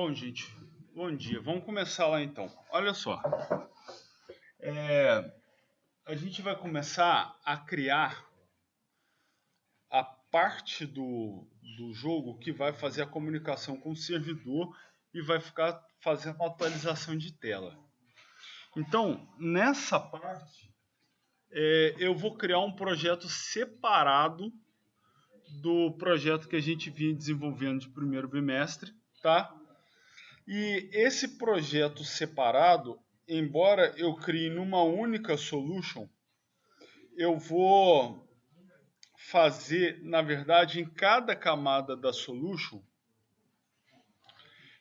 Bom, gente, bom dia. Vamos começar lá então. Olha só, a gente vai começar a criar a parte do jogo que vai fazer a comunicação com o servidor e vai ficar fazendo a atualização de tela. Então, nessa parte, eu vou criar um projeto separado do projeto que a gente vinha desenvolvendo de primeiro bimestre, tá? E esse projeto separado, embora eu crie numa única solution, eu vou fazer, na verdade, em cada camada da solution,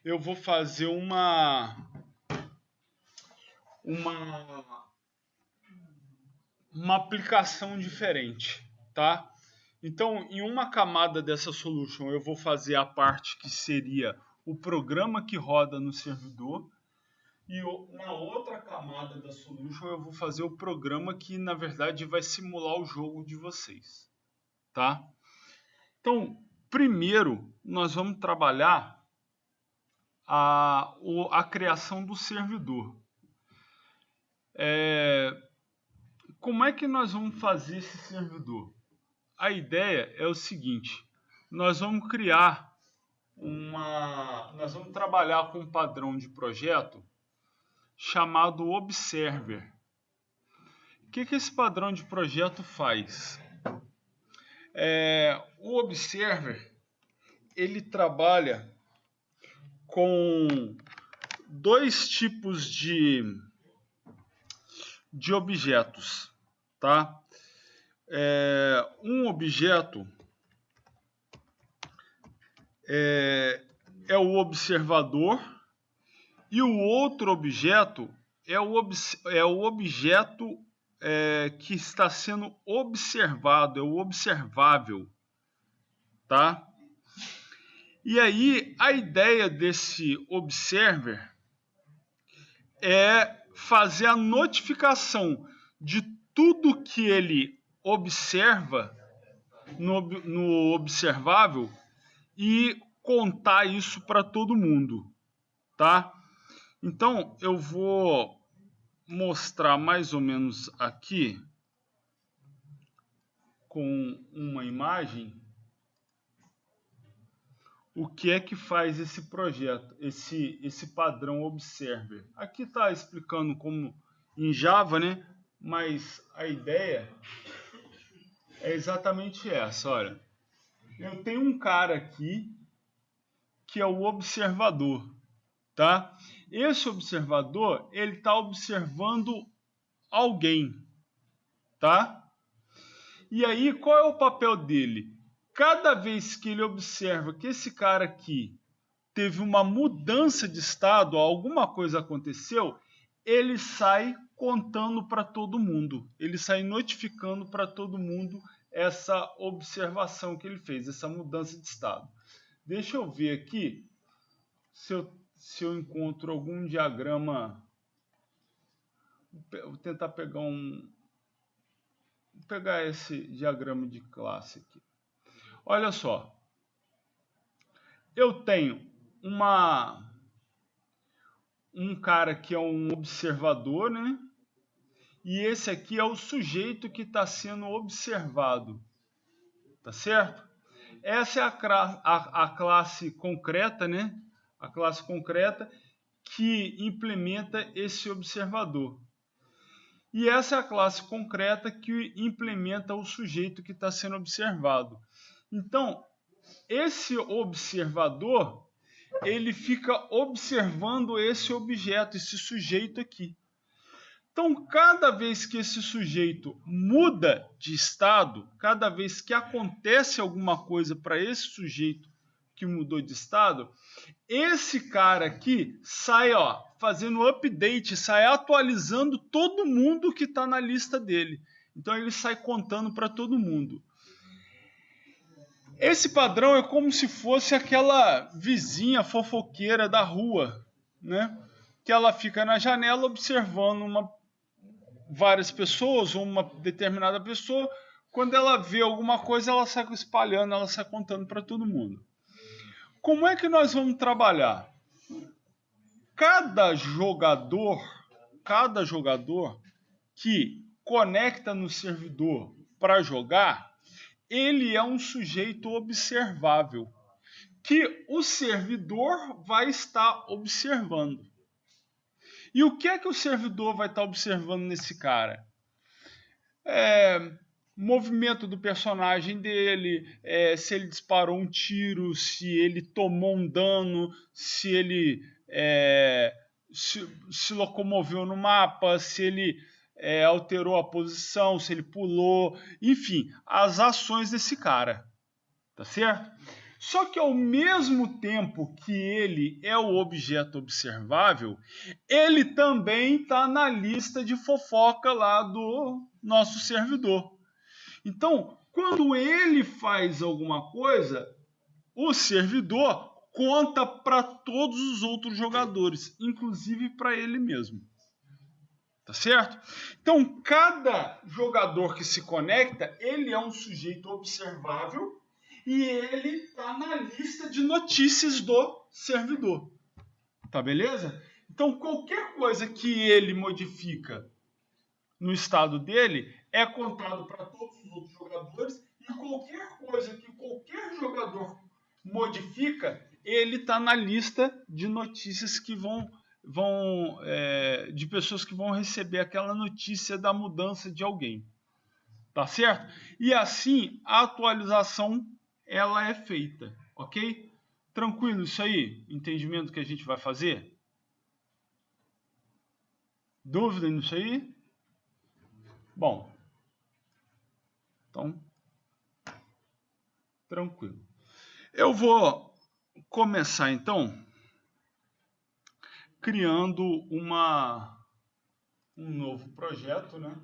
eu vou fazer uma aplicação diferente, tá? Então, em uma camada dessa solution, eu vou fazer a parte que seria o programa que roda no servidor, e na outra camada da solution eu vou fazer o programa que, na verdade, vai simular o jogo de vocês, tá? Então, primeiro, nós vamos trabalhar a criação do servidor. Como é que nós vamos fazer esse servidor? A ideia é o seguinte: nós vamos criar nós vamos trabalhar com um padrão de projeto chamado Observer. O que esse padrão de projeto faz? O Observer, ele trabalha com dois tipos de objetos, tá? Um objeto é o observador e o outro objeto é o objeto que está sendo observado, é o observável, tá? E aí a ideia desse observer é fazer a notificação de tudo que ele observa no observável e contar isso para todo mundo, tá? Então eu vou mostrar mais ou menos aqui com uma imagem o que é que faz esse projeto, esse padrão Observer. Aqui está explicando como em Java, né? Mas a ideia é exatamente essa. Olha, eu tenho um cara aqui que é o observador, tá? Esse observador, ele está observando alguém, tá? E aí, qual é o papel dele? Cada vez que ele observa que esse cara aqui teve uma mudança de estado, alguma coisa aconteceu, ele sai contando para todo mundo, ele sai notificando para todo mundo essa observação que ele fez, essa mudança de estado. Deixa eu ver aqui se eu encontro algum diagrama. Vou tentar pegar esse diagrama de classe aqui. Olha só, eu tenho um cara que é um observador, né? E esse aqui é o sujeito que está sendo observado, tá certo? Essa é a classe concreta, né? A classe concreta que implementa esse observador. E essa é a classe concreta que implementa o sujeito que está sendo observado. Então, esse observador, ele fica observando esse objeto, esse sujeito aqui. Então, cada vez que esse sujeito muda de estado, cada vez que acontece alguma coisa para esse sujeito que mudou de estado, esse cara aqui sai fazendo update, sai atualizando todo mundo que está na lista dele. Então, ele sai contando para todo mundo. Esse padrão é como se fosse aquela vizinha fofoqueira da rua, né? Que ela fica na janela observando várias pessoas ou uma determinada pessoa. Quando ela vê alguma coisa, ela sai espalhando, ela sai contando para todo mundo. Como é que nós vamos trabalhar? cada jogador que conecta no servidor para jogar, ele é um sujeito observável, que o servidor vai estar observando. E o que é que o servidor vai estar observando nesse cara? Movimento do personagem dele, se ele disparou um tiro, se ele tomou um dano, se ele se locomoveu no mapa, se ele alterou a posição, se ele pulou, enfim, as ações desse cara, tá certo? Só que ao mesmo tempo que ele é o objeto observável, ele também está na lista de fofoca lá do nosso servidor. Então, quando ele faz alguma coisa, o servidor conta para todos os outros jogadores, inclusive para ele mesmo. Tá certo? Então, cada jogador que se conecta, ele é um sujeito observável e ele está na lista de notícias do servidor. Tá beleza? Então, qualquer coisa que ele modifica no estado dele é contado para todos os outros jogadores e qualquer coisa que qualquer jogador modifica, ele está na lista de notícias que de pessoas que vão receber aquela notícia da mudança de alguém, tá certo? E assim a atualização ela é feita, ok? Tranquilo isso aí? Entendimento que a gente vai fazer? Dúvida nisso aí? Bom, então, tranquilo. Eu vou começar então criando um novo projeto, né?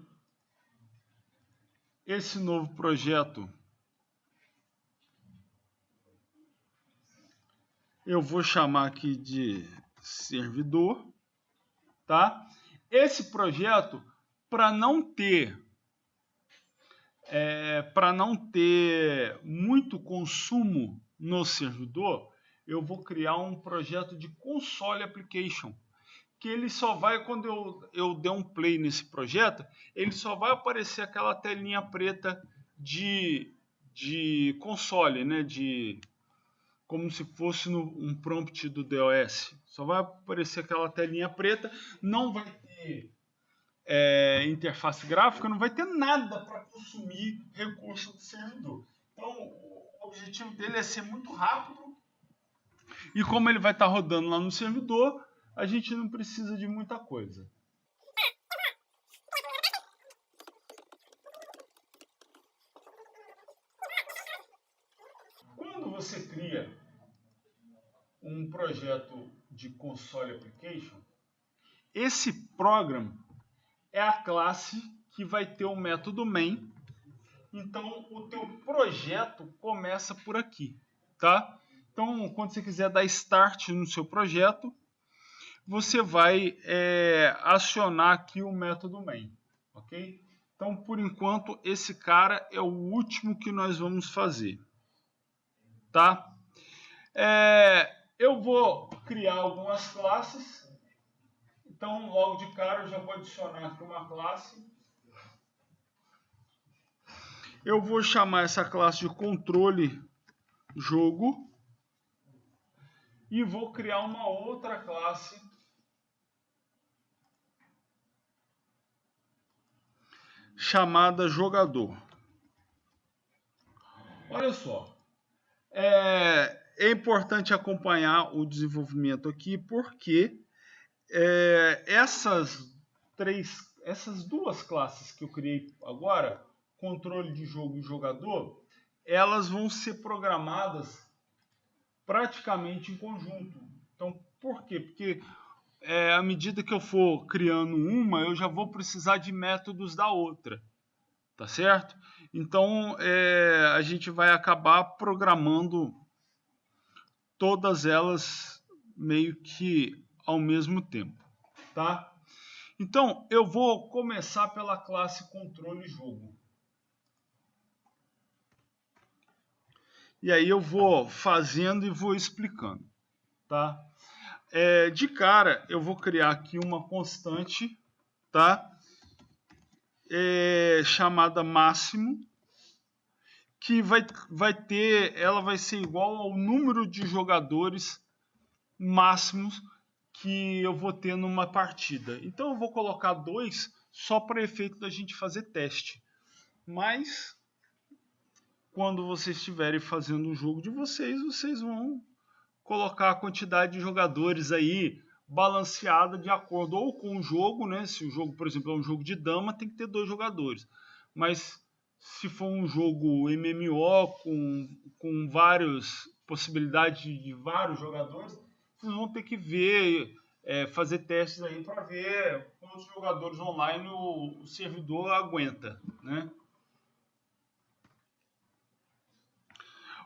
Esse novo projeto eu vou chamar aqui de servidor, tá? Esse projeto, para não ter muito consumo no servidor, eu vou criar um projeto de console application, que ele só vai, quando eu der um play nesse projeto, ele só vai aparecer aquela telinha preta de console, né? Como se fosse um prompt do DOS. Só vai aparecer aquela telinha preta, não vai ter interface gráfica, não vai ter nada para consumir recurso do servidor. Então, o objetivo dele é ser muito rápido e como ele vai estar rodando lá no servidor, a gente não precisa de muita coisa. Quando você cria um projeto de console application, esse program é a classe que vai ter o método main. Então, o teu projeto começa por aqui, tá? Então, quando você quiser dar start no seu projeto, você vai acionar aqui o método main, ok? Então, por enquanto, esse cara é o último que nós vamos fazer, tá? Eu vou criar algumas classes. Então, logo de cara, eu já vou adicionar aqui uma classe. Eu vou chamar essa classe de controle jogo e vou criar uma outra classe chamada jogador. Olha só, é importante acompanhar o desenvolvimento aqui porque essas duas classes que eu criei agora, controle de jogo e jogador, elas vão ser programadas praticamente em conjunto. Então, por quê? Porque à medida que eu for criando uma, eu já vou precisar de métodos da outra, tá certo? Então, a gente vai acabar programando todas elas meio que ao mesmo tempo, tá? Então, eu vou começar pela classe controle jogo. E aí eu vou fazendo e vou explicando, tá? de cara, eu vou criar aqui uma constante, tá? Chamada máximo, que ela vai ser igual ao número de jogadores máximos que eu vou ter numa partida. Então eu vou colocar 2 só para efeito da gente fazer teste. Mas quando vocês estiverem fazendo um jogo de vocês vão colocar a quantidade de jogadores aí balanceada de acordo ou com o jogo, né? Se o jogo, por exemplo, é um jogo de dama, tem que ter 2 jogadores. Mas se for um jogo MMO com várias possibilidades de vários jogadores, vocês vão ter que ver, fazer testes aí para ver quantos jogadores online o servidor aguenta, né?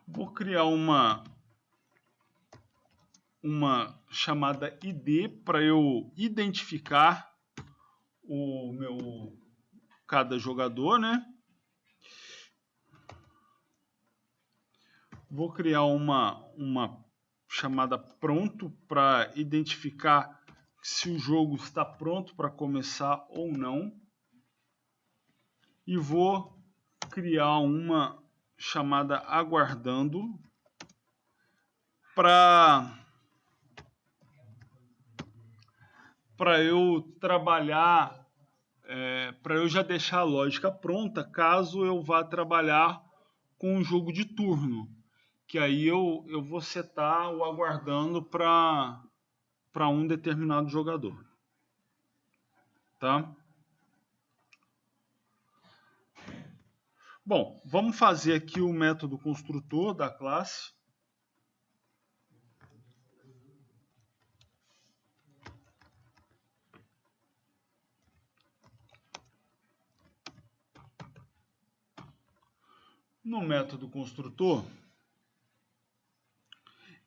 Vou criar uma chamada ID para eu identificar cada jogador, né? Vou criar uma chamada pronto para identificar se o jogo está pronto para começar ou não. E vou criar uma chamada aguardando para eu trabalhar, para eu já deixar a lógica pronta caso eu vá trabalhar com um jogo de turno, que aí eu vou setar o aguardando para um determinado jogador, tá? Bom, vamos fazer aqui o método construtor da classe. No método construtor,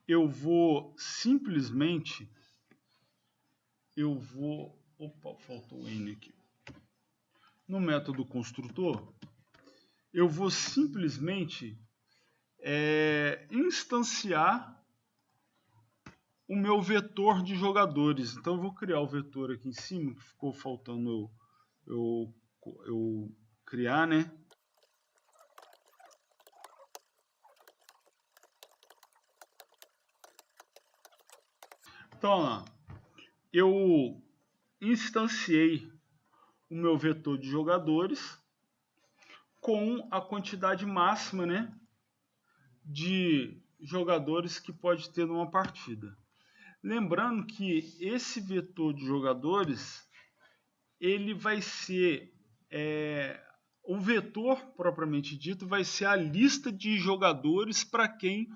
eu vou simplesmente, opa, faltou o N aqui. No método construtor, eu vou simplesmente instanciar o meu vetor de jogadores. Então eu vou criar o vetor aqui em cima, que ficou faltando eu criar, né? Então, lá, eu instanciei o meu vetor de jogadores com a quantidade máxima, né, de jogadores que pode ter numa partida. Lembrando que esse vetor de jogadores, ele vai ser o vetor propriamente dito vai ser a lista de jogadores para quem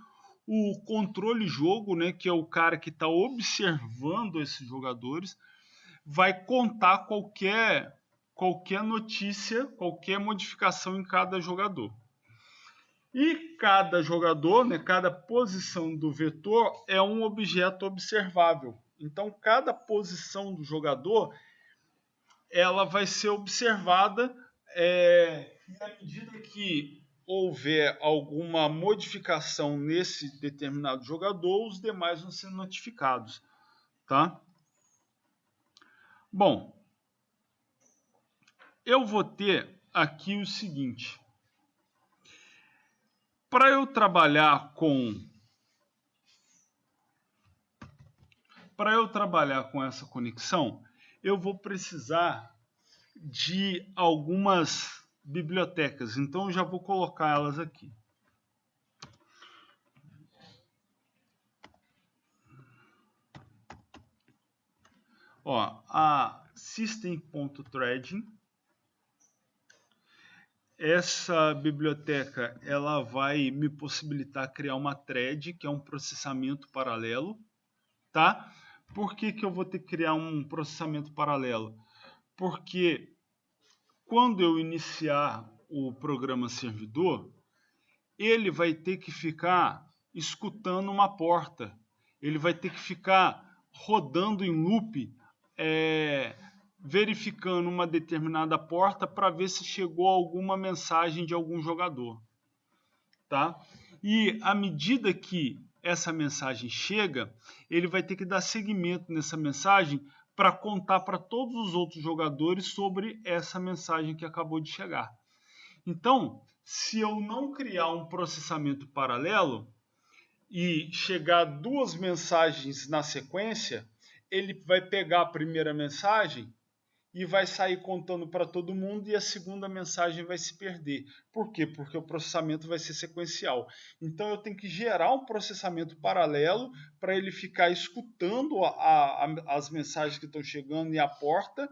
o controle jogo, né, que é o cara que está observando esses jogadores, vai contar qualquer notícia, qualquer modificação em cada jogador. E cada jogador, né, cada posição do vetor é um objeto observável. Então, cada posição do jogador ela vai ser observada e à medida que houver alguma modificação nesse determinado jogador, os demais vão ser notificados, tá? Bom, eu vou ter aqui o seguinte. Para eu trabalhar com essa conexão, eu vou precisar de algumas bibliotecas. Então eu já vou colocar elas aqui. Ó, a system.threading, essa biblioteca ela vai me possibilitar criar uma thread, que é um processamento paralelo, tá? Por que eu vou ter que criar um processamento paralelo? Porque quando eu iniciar o programa servidor, ele vai ter que ficar escutando uma porta, ele vai ter que ficar rodando em loop, verificando uma determinada porta para ver se chegou alguma mensagem de algum jogador, tá? E à medida que essa mensagem chega, ele vai ter que dar seguimento nessa mensagem para contar para todos os outros jogadores sobre essa mensagem que acabou de chegar. Então, se eu não criar um processamento paralelo e chegar duas mensagens na sequência, ele vai pegar a primeira mensagem e vai sair contando para todo mundo e a segunda mensagem vai se perder. Por quê? Porque o processamento vai ser sequencial. Então eu tenho que gerar um processamento paralelo para ele ficar escutando as mensagens que estão chegando e a porta,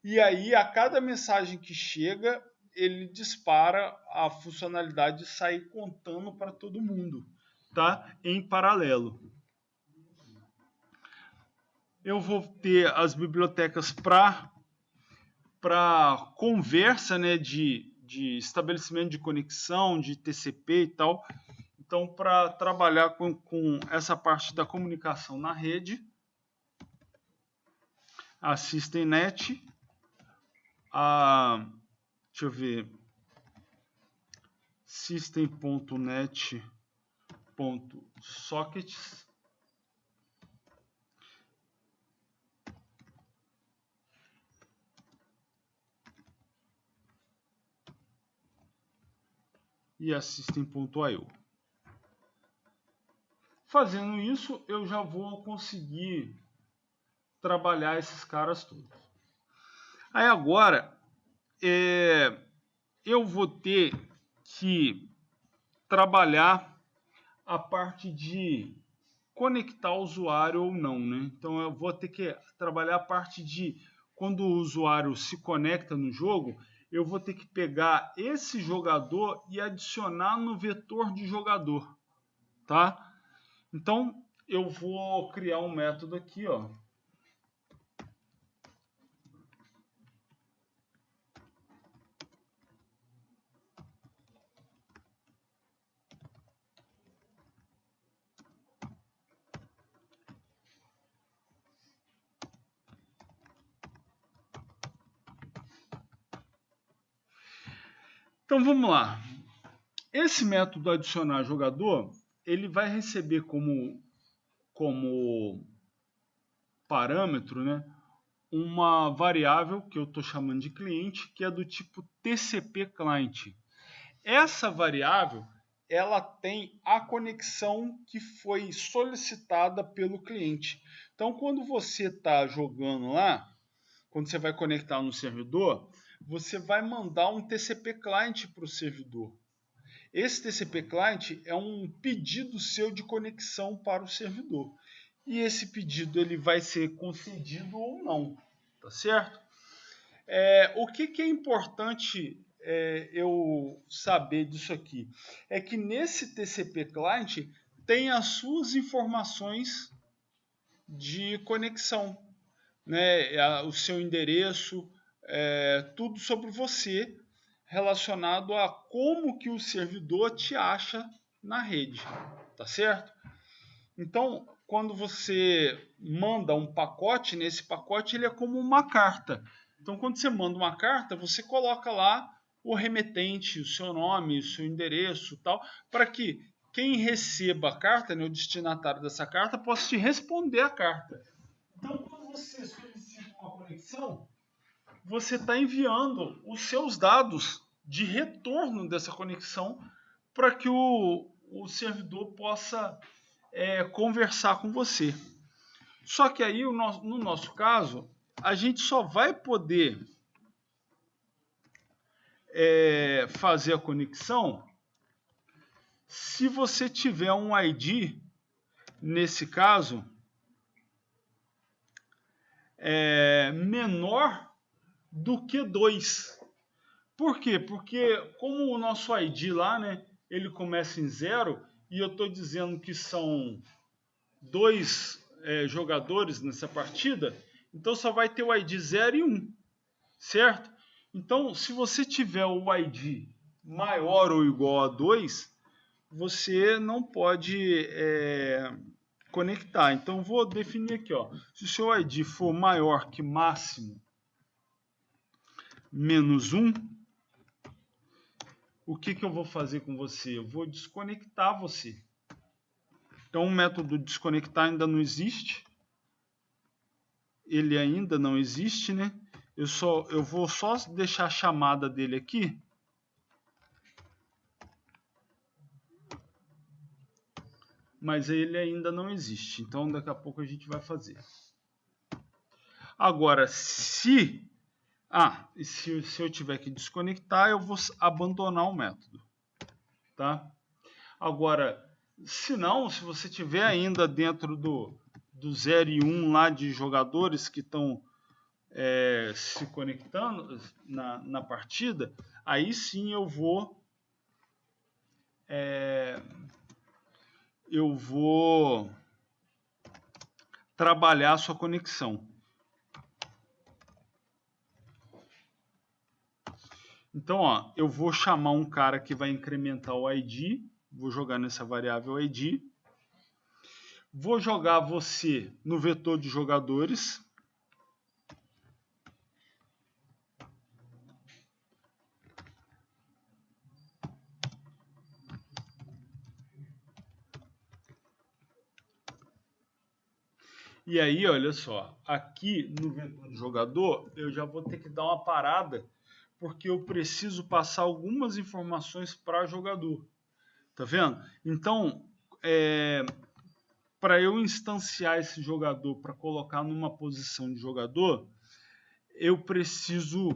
e aí a cada mensagem que chega, ele dispara a funcionalidade de sair contando para todo mundo, tá? Em paralelo. Eu vou ter as bibliotecas para conversa, né, de estabelecimento de conexão, de TCP e tal. Então, para trabalhar com essa parte da comunicação na rede, a SystemNet, deixa eu ver, system.net.sockets, e a system.io. Fazendo isso, eu já vou conseguir trabalhar esses caras todos. Aí agora, eu vou ter que trabalhar a parte de conectar o usuário ou não, né? Então eu vou ter que trabalhar a parte de quando o usuário se conecta no jogo, eu vou ter que pegar esse jogador e adicionar no vetor de jogador, tá? Então eu vou criar um método aqui, ó. Então vamos lá. Esse método adicionar jogador, ele vai receber como parâmetro, né, uma variável que eu estou chamando de cliente, que é do tipo TCP client. Essa variável, ela tem a conexão que foi solicitada pelo cliente. Então, quando você está jogando lá, quando você vai conectar no servidor, você vai mandar um TCP client para o servidor. Esse TCP client é um pedido seu de conexão para o servidor. E esse pedido ele vai ser concedido ou não, tá certo? O que é importante eu saber disso aqui? É que nesse TCP client tem as suas informações de conexão, né? O seu endereço, tudo sobre você relacionado a como que o servidor te acha na rede, tá certo? Então, quando você manda um pacote, nesse pacote ele é como uma carta. Então, quando você manda uma carta, você coloca lá o remetente, o seu nome, o seu endereço, tal, para que quem receba a carta, né, o destinatário dessa carta, possa te responder a carta. Então, quando você solicita uma conexão, você está enviando os seus dados de retorno dessa conexão para que o servidor possa conversar com você. Só que aí, no nosso caso, a gente só vai poder fazer a conexão se você tiver um ID, nesse caso, menor do que 2. Por quê? Porque como o nosso ID lá, né, ele começa em 0 e eu estou dizendo que são 2 jogadores nessa partida, então só vai ter o ID 0 e 1, certo? Então, se você tiver o ID maior ou igual a 2, você não pode conectar. Então, vou definir aqui, ó. Se o seu ID for maior que máximo menos 1, o que eu vou fazer com você? Eu vou desconectar você. Então o método desconectar ainda não existe. Ele ainda não existe, né? Eu vou só deixar a chamada dele aqui. Mas ele ainda não existe. Então daqui a pouco a gente vai fazer. Agora, se eu tiver que desconectar, eu vou abandonar o método, tá? Agora, se não, se você tiver ainda dentro do 0 e 1 lá de jogadores que estão se conectando na partida, aí sim eu vou trabalhar a sua conexão. Então, ó, eu vou chamar um cara que vai incrementar o ID, vou jogar nessa variável ID, vou jogar você no vetor de jogadores, e aí, olha só, aqui no vetor de jogador, eu já vou ter que dar uma parada, porque eu preciso passar algumas informações para jogador. Tá vendo? Então, para eu instanciar esse jogador, para colocar numa posição de jogador, eu preciso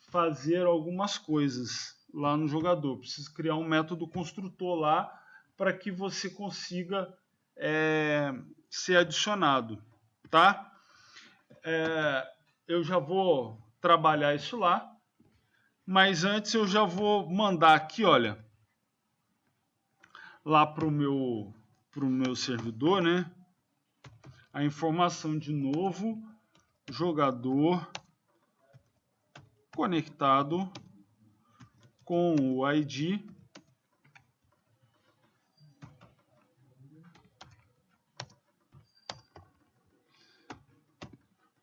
fazer algumas coisas lá no jogador. Preciso criar um método construtor lá para que você consiga ser adicionado, tá? Eu já vou trabalhar isso lá, mas antes eu já vou mandar aqui, olha, lá para o meu servidor, né? A informação de novo, jogador conectado com o ID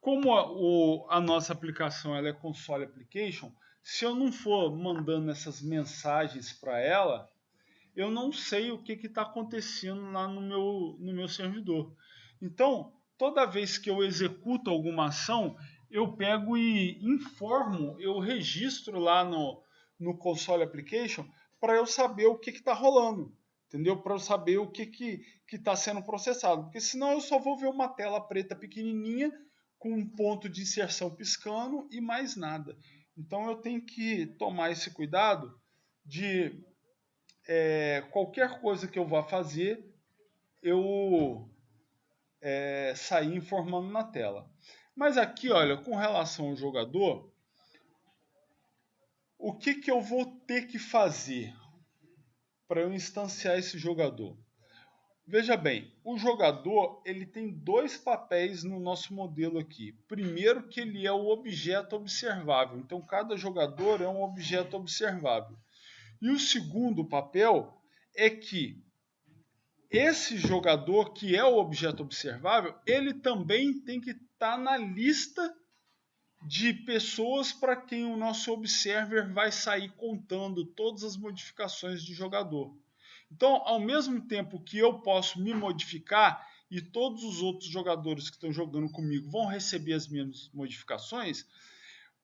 como a nossa aplicação ela é console application, se eu não for mandando essas mensagens para ela, eu não sei o que está acontecendo lá no meu servidor. Então, toda vez que eu executo alguma ação, eu pego e informo, eu registro lá no console application para eu saber o que está rolando, entendeu? Para eu saber o que está sendo processado, porque senão eu só vou ver uma tela preta pequenininha com um ponto de inserção piscando e mais nada. Então eu tenho que tomar esse cuidado de qualquer coisa que eu vá fazer, eu sair informando na tela. Mas aqui, olha, com relação ao jogador, o que eu vou ter que fazer para eu instanciar esse jogador? Veja bem, o jogador ele tem dois papéis no nosso modelo aqui. Primeiro que ele é o objeto observável. Então cada jogador é um objeto observável. E o segundo papel é que esse jogador que é o objeto observável, ele também tem que estar na lista de pessoas para quem o nosso observer vai sair contando todas as modificações de jogador. Então, ao mesmo tempo que eu posso me modificar e todos os outros jogadores que estão jogando comigo vão receber as minhas modificações,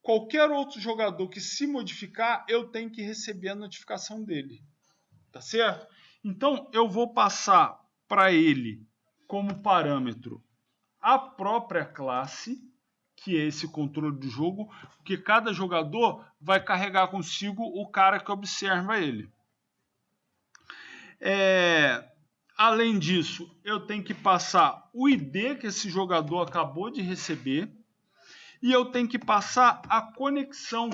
qualquer outro jogador que se modificar, eu tenho que receber a notificação dele. Tá certo? Então, eu vou passar para ele como parâmetro a própria classe, que é esse controle do jogo, porque cada jogador vai carregar consigo o cara que observa ele. Além disso, eu tenho que passar o ID que esse jogador acabou de receber e eu tenho que passar a conexão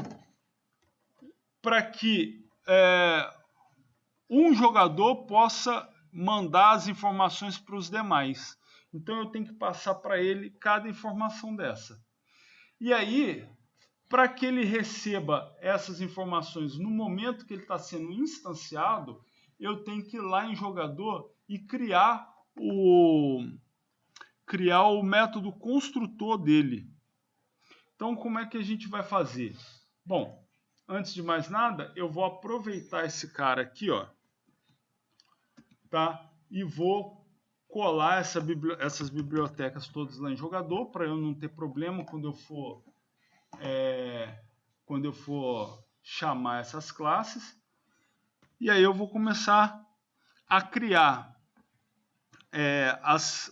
para que um jogador possa mandar as informações para os demais. Então eu tenho que passar para ele cada informação dessa. E aí, para que ele receba essas informações no momento que ele está sendo instanciado, eu tenho que ir lá em jogador e criar o método construtor dele. Então, como é que a gente vai fazer? Bom, antes de mais nada, eu vou aproveitar esse cara aqui, ó, tá? E vou colar essas bibliotecas todas lá em jogador, para eu não ter problema quando eu for chamar essas classes. E aí eu vou começar a criar as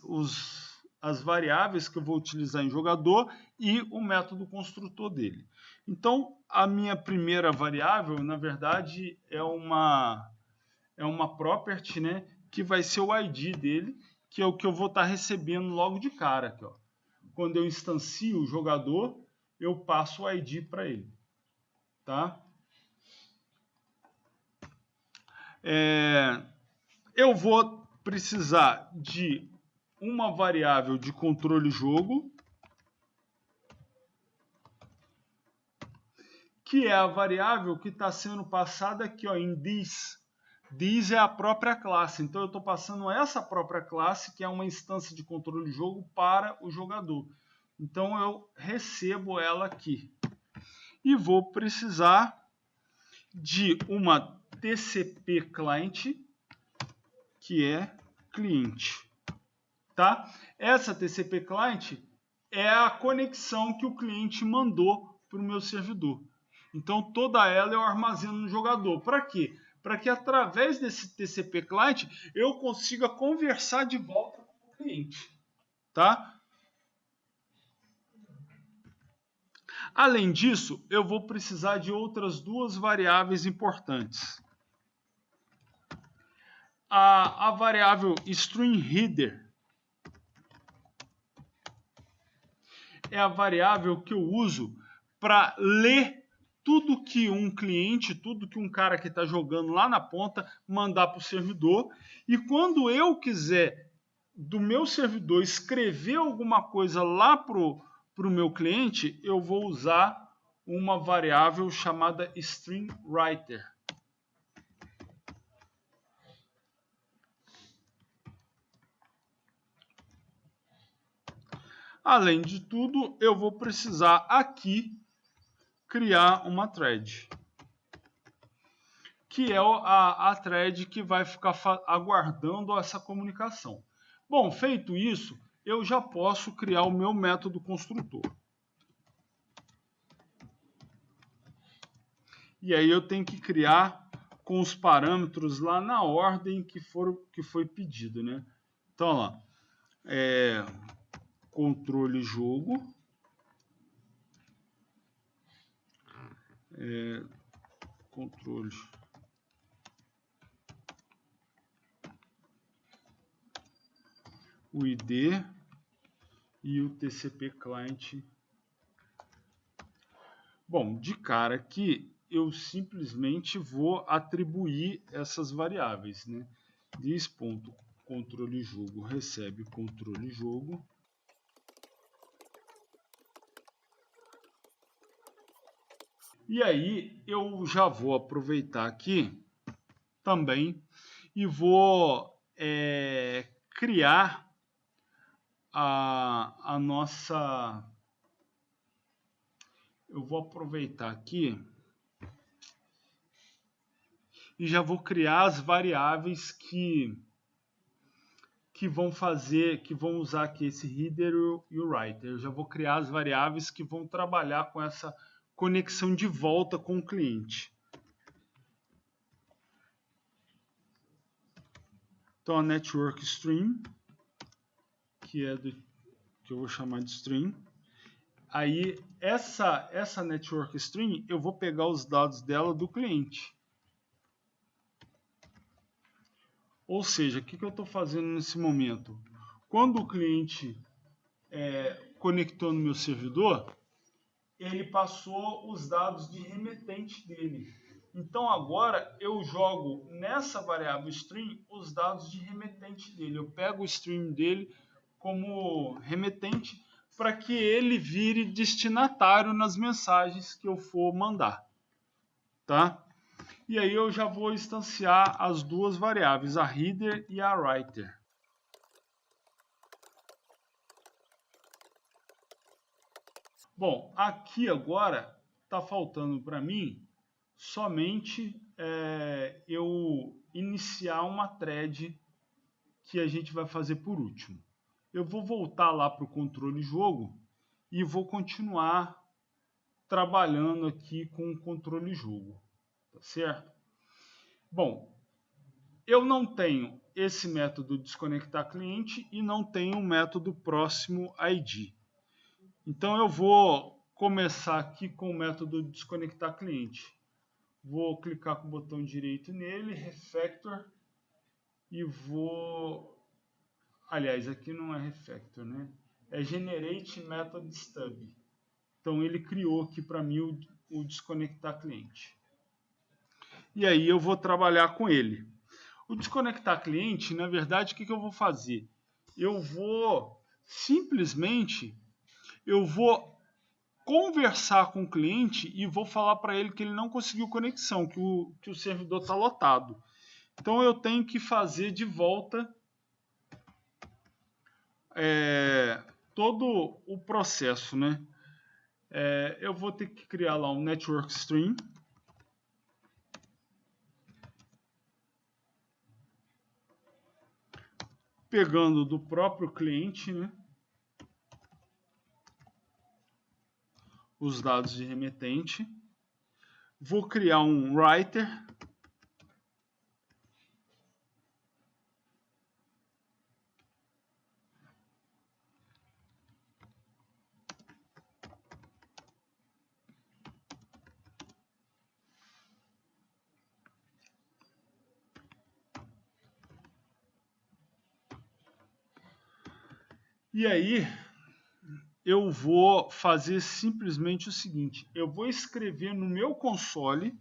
variáveis que eu vou utilizar em jogador e o método construtor dele. Então, a minha primeira variável, na verdade, é uma property, né, que vai ser o ID dele, que é o que eu vou estar recebendo logo de cara. Aqui, ó. Quando eu instancio o jogador, eu passo o ID para ele. Tá? Eu vou precisar de uma variável de controle jogo, que é a variável que está sendo passada aqui, ó, em this. This é a própria classe. Então eu estou passando essa própria classe, que é uma instância de controle de jogo, para o jogador. Então eu recebo ela aqui. E vou precisar de uma TCP client, que é cliente. Tá? Essa TCP client é a conexão que o cliente mandou para o meu servidor. Então toda ela eu armazeno no jogador. Para quê? Para que através desse TCP client eu consiga conversar de volta com o cliente. Tá? Além disso, eu vou precisar de outras duas variáveis importantes. A variável stringHeader é a variável que eu uso para ler tudo que um cliente, tudo que um cara que está jogando lá na ponta mandar para o servidor. E quando eu quiser do meu servidor escrever alguma coisa lá para o meu cliente, eu vou usar uma variável chamada stringWriter. Além de tudo, eu vou precisar aqui criar uma thread, que é a thread que vai ficar aguardando essa comunicação. Bom, feito isso, eu já posso criar o meu método construtor. E aí eu tenho que criar com os parâmetros lá na ordem que foi pedido, né? Então, lá, controle jogo, controle o ID e o TCP client. Bom, de cara aqui eu simplesmente vou atribuir essas variáveis, né? This.controle jogo recebe controle jogo. E aí eu já vou aproveitar aqui também e vou criar a nossa... Eu vou aproveitar aqui e já vou criar as variáveis que vão usar aqui esse header e o writer. Eu já vou criar as variáveis que vão trabalhar com essa conexão de volta com o cliente. Então a network stream, que eu vou chamar de stream. Aí essa network stream eu vou pegar os dados dela do cliente. Ou seja, o que eu estou fazendo nesse momento? Quando o cliente conectou no meu servidor, ele passou os dados de remetente dele. Então agora eu jogo nessa variável stream os dados de remetente dele. Eu pego o stream dele como remetente para que ele vire destinatário nas mensagens que eu for mandar. Tá? E aí eu já vou instanciar as duas variáveis, a header e a writer. Bom, aqui agora está faltando para mim somente eu iniciar uma thread que a gente vai fazer por último? Eu vou voltar lá para o controle jogo e vou continuar trabalhando aqui com o controle jogo, tá certo? Bom, eu não tenho esse método desconectar cliente e não tenho o método próximo ID. Então eu vou começar aqui com o método desconectar cliente. Vou clicar com o botão direito nele, refactor, e vou... Aliás, aqui não é refactor, né? É generate method stub. Então ele criou aqui para mim o desconectar cliente. E aí eu vou trabalhar com ele. O desconectar cliente, na verdade, o que eu vou fazer? Eu vou simplesmente conversar com o cliente e vou falar para ele que ele não conseguiu conexão, que o servidor está lotado. Então eu tenho que fazer de volta todo o processo, né? Eu vou ter que criar lá um network stream. Pegando do próprio cliente, né? Os dados de remetente. Vou criar um writer. E aí eu vou fazer simplesmente o seguinte, eu vou escrever no meu console,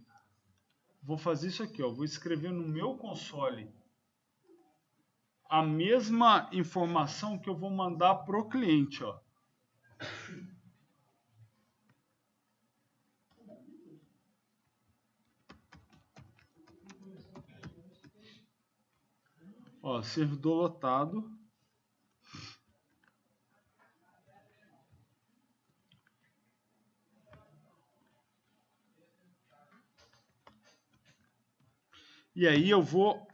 vou fazer isso aqui, ó, vou escrever no meu console a mesma informação que eu vou mandar para o cliente, ó. Ó, servidor lotado. E aí eu vou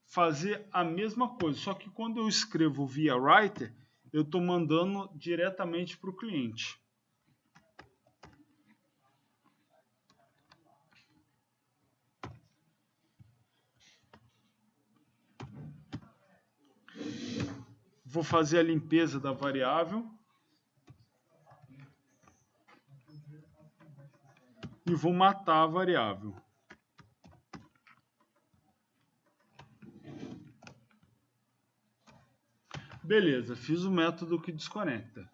fazer a mesma coisa, só que quando eu escrevo via writer, eu estou mandando diretamente para o cliente. Vou fazer a limpeza da variável. E vou matar a variável. Beleza, fiz o método que desconecta.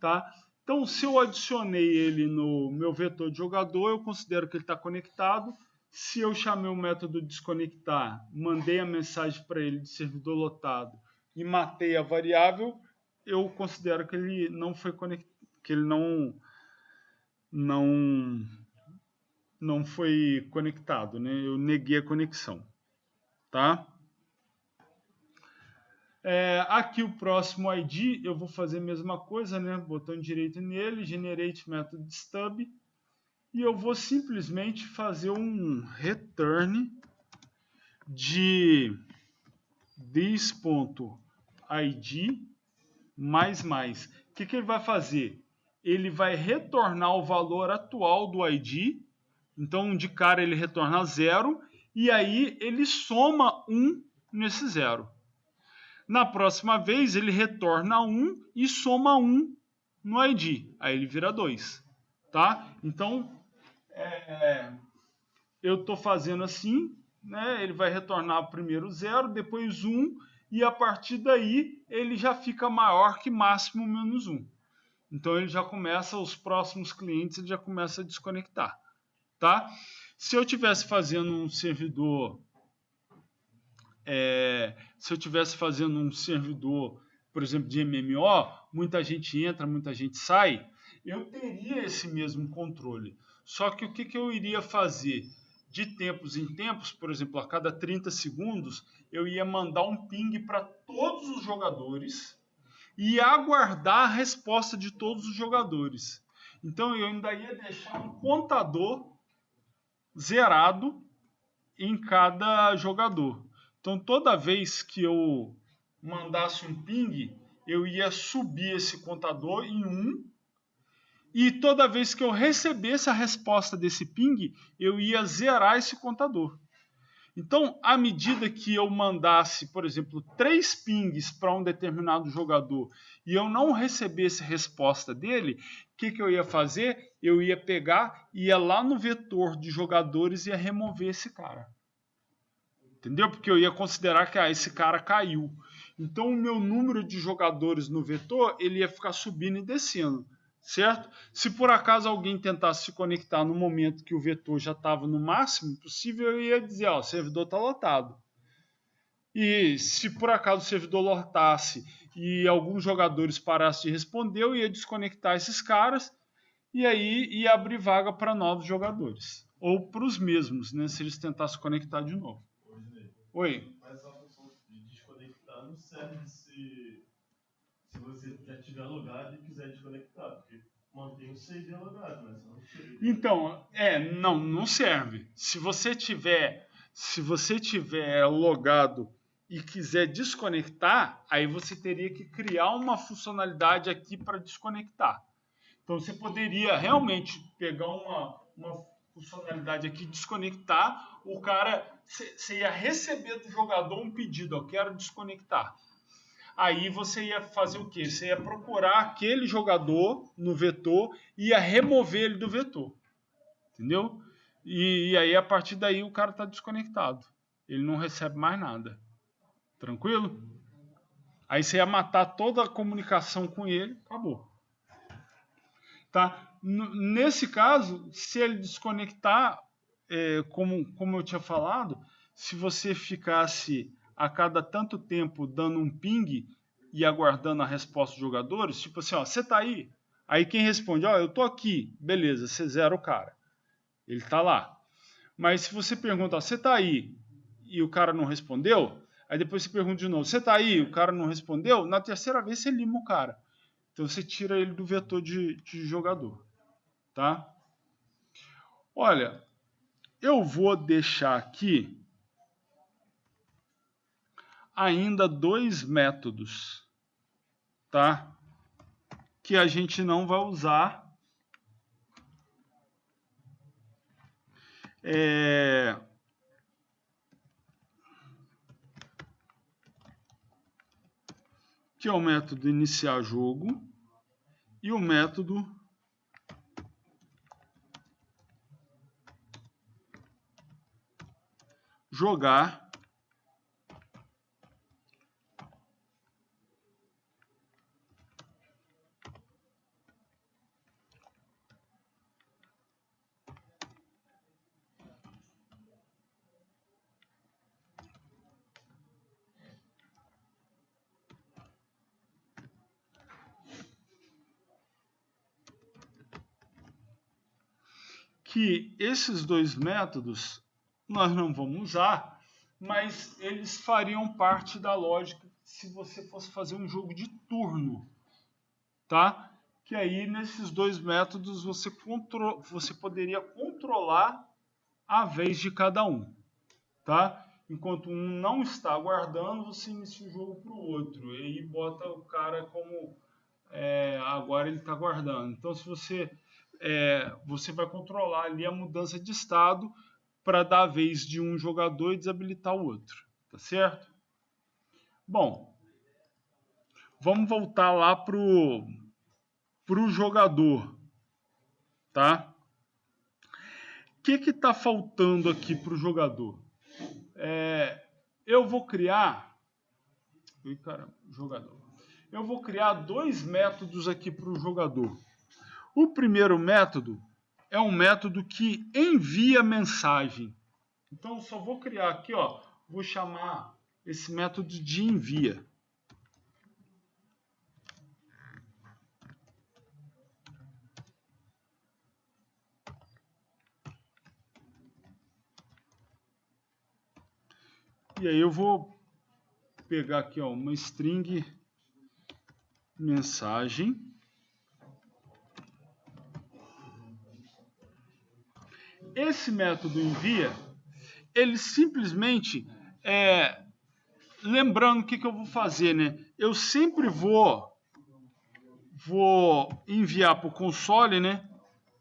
Tá? Então, se eu adicionei ele no meu vetor de jogador, eu considero que ele está conectado. Se eu chamei o método desconectar, mandei a mensagem para ele de servidor lotado e matei a variável, eu considero que ele não foi conectado, que ele não foi conectado, né? Eu neguei a conexão, tá? Aqui o próximo ID, eu vou fazer a mesma coisa, né? Botão direito nele, generate method stub, e eu vou simplesmente fazer um return de this.id mais. O que ele vai fazer? Ele vai retornar o valor atual do ID, então de cara ele retorna 0, e aí ele soma 1 nesse 0. Na próxima vez ele retorna 1 e soma 1 no ID, aí ele vira 2, tá? Então eu estou fazendo assim, né? Ele vai retornar primeiro 0, depois 1, e a partir daí ele já fica maior que máximo menos 1. Então ele já começa, os próximos clientes ele já começa a desconectar, tá? Se eu tivesse fazendo um servidor, por exemplo, de MMO, muita gente entra, muita gente sai, eu teria esse mesmo controle. Só que o que eu iria fazer? De tempos em tempos, por exemplo, a cada 30 segundos, eu ia mandar um ping para todos os jogadores e aguardar a resposta de todos os jogadores. Então eu ainda ia deixar um contador zerado em cada jogador. Então, toda vez que eu mandasse um ping, eu ia subir esse contador em 1, e toda vez que eu recebesse a resposta desse ping, eu ia zerar esse contador. Então, à medida que eu mandasse, por exemplo, 3 pings para um determinado jogador e eu não recebesse resposta dele, o que eu ia fazer? Eu ia pegar, ia lá no vetor de jogadores e ia remover esse cara. Entendeu? Porque eu ia considerar que esse cara caiu. Então, o meu número de jogadores no vetor, ele ia ficar subindo e descendo. Certo? Se por acaso alguém tentasse se conectar no momento que o vetor já estava no máximo possível, eu ia dizer, ó, o servidor está lotado. E se por acaso o servidor lotasse e alguns jogadores parassem de responder, eu ia desconectar esses caras e aí ia abrir vaga para novos jogadores. Ou para os mesmos, né, se eles tentassem conectar de novo. Oi? Mas essa função de desconectar não serve se você já estiver logado e quiser desconectar, porque mantém o CD logado, né? Então, não serve. Se você tiver logado e quiser desconectar, aí você teria que criar uma funcionalidade aqui para desconectar. Então você poderia realmente pegar uma funcionalidade aqui, desconectar, o cara, você ia receber do jogador um pedido, eu quero desconectar. Aí você ia fazer o quê? Você ia procurar aquele jogador no vetor e ia remover ele do vetor. Entendeu? E aí, a partir daí, o cara está desconectado. Ele não recebe mais nada. Tranquilo? Aí você ia matar toda a comunicação com ele, acabou. Tá? Nesse caso, se ele desconectar, como eu tinha falado, se você ficasse a cada tanto tempo dando um ping e aguardando a resposta dos jogadores, tipo assim, ó, você tá aí? Aí quem responde, ó, eu tô aqui, beleza, você zera o cara. Ele tá lá. Mas se você pergunta, ó, você tá aí? E o cara não respondeu, aí depois você pergunta de novo, você tá aí? O cara não respondeu, na terceira vez você lima o cara. Então você tira ele do vetor de jogador. Tá? Olha, eu vou deixar aqui ainda 2 métodos, tá? Que a gente não vai usar. Que é o método iniciar jogo e o método jogar que esses 2 métodos nós não vamos usar, mas eles fariam parte da lógica se você fosse fazer um jogo de turno, tá? Que aí nesses 2 métodos você poderia controlar a vez de cada um, tá? Enquanto um não está aguardando, você inicia o jogo para o outro e aí bota o cara como agora ele está aguardando. Então, se você vai controlar ali a mudança de estado para dar a vez de um jogador e desabilitar o outro, tá certo? Bom, vamos voltar lá pro jogador, tá? O que está faltando aqui para o jogador? Eu vou criar, jogador. Eu vou criar 2 métodos aqui para o jogador. O primeiro método é um método que envia mensagem. Então, eu só vou criar aqui, ó, vou chamar esse método de envia. E aí eu vou pegar aqui, ó, uma string mensagem. Esse método envia, ele simplesmente lembrando o que eu vou fazer, né? Eu sempre vou enviar para o console, né?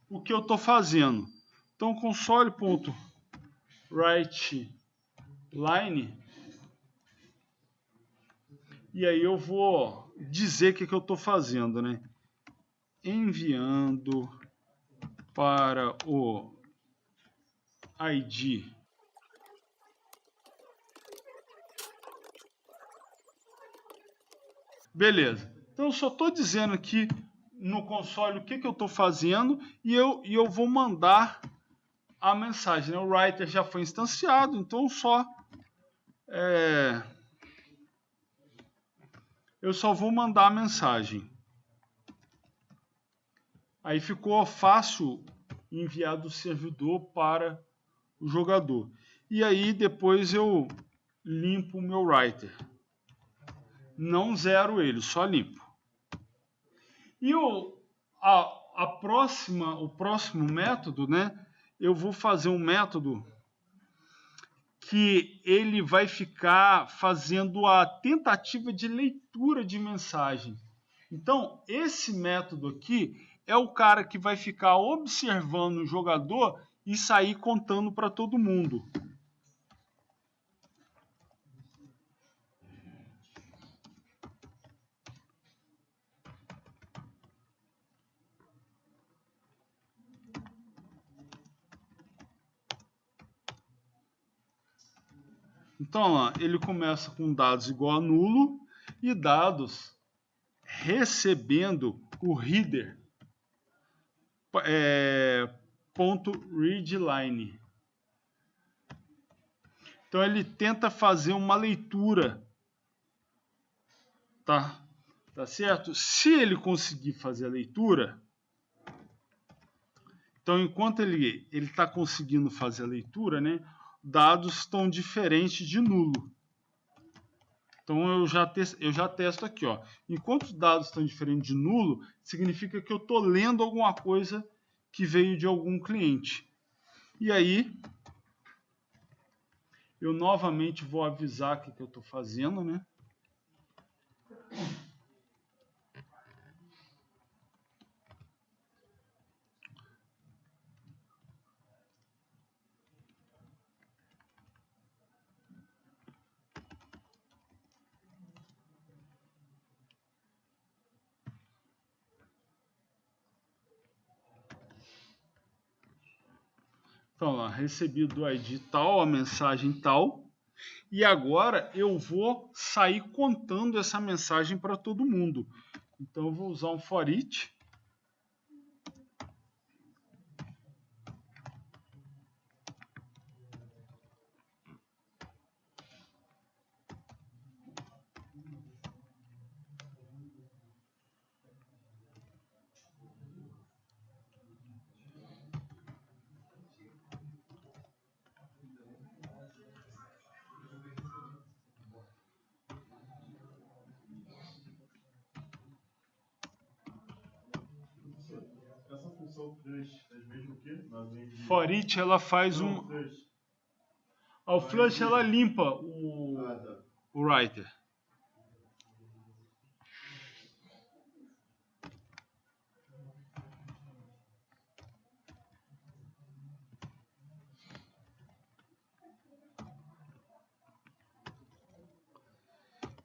O que eu estou fazendo. Então, console.writeLine. E aí eu vou dizer o que eu estou fazendo, né? Enviando para o ID beleza. Então eu só estou dizendo aqui no console o que eu estou fazendo e eu vou mandar a mensagem, né? O writer já foi instanciado, então eu só vou mandar a mensagem. Aí ficou fácil enviar do servidor para o jogador. E aí depois eu limpo o meu writer. Não zero ele, só limpo. E o próximo método, né? Eu vou fazer um método que ele vai ficar fazendo a tentativa de leitura de mensagem. Então, esse método aqui é o cara que vai ficar observando o jogador e sair contando para todo mundo. Então, ó, ele começa com dados igual a nulo e dados recebendo o header .readline. Então ele tenta fazer uma leitura, tá certo? Se ele conseguir fazer a leitura, então enquanto ele está conseguindo fazer a leitura, né, dados estão diferentes de nulo. Então eu já testo aqui, ó. Enquanto os dados estão diferentes de nulo, significa que eu estou lendo alguma coisa que veio de algum cliente. E aí eu novamente vou avisar o que eu estou fazendo, né? Então, lá, recebi do ID tal, a mensagem tal, e agora eu vou sair contando essa mensagem para todo mundo. Então, eu vou usar um for each. Essa função flush é mesmo o quê? For each, ela faz um... Flush. O flush, ela limpa o writer.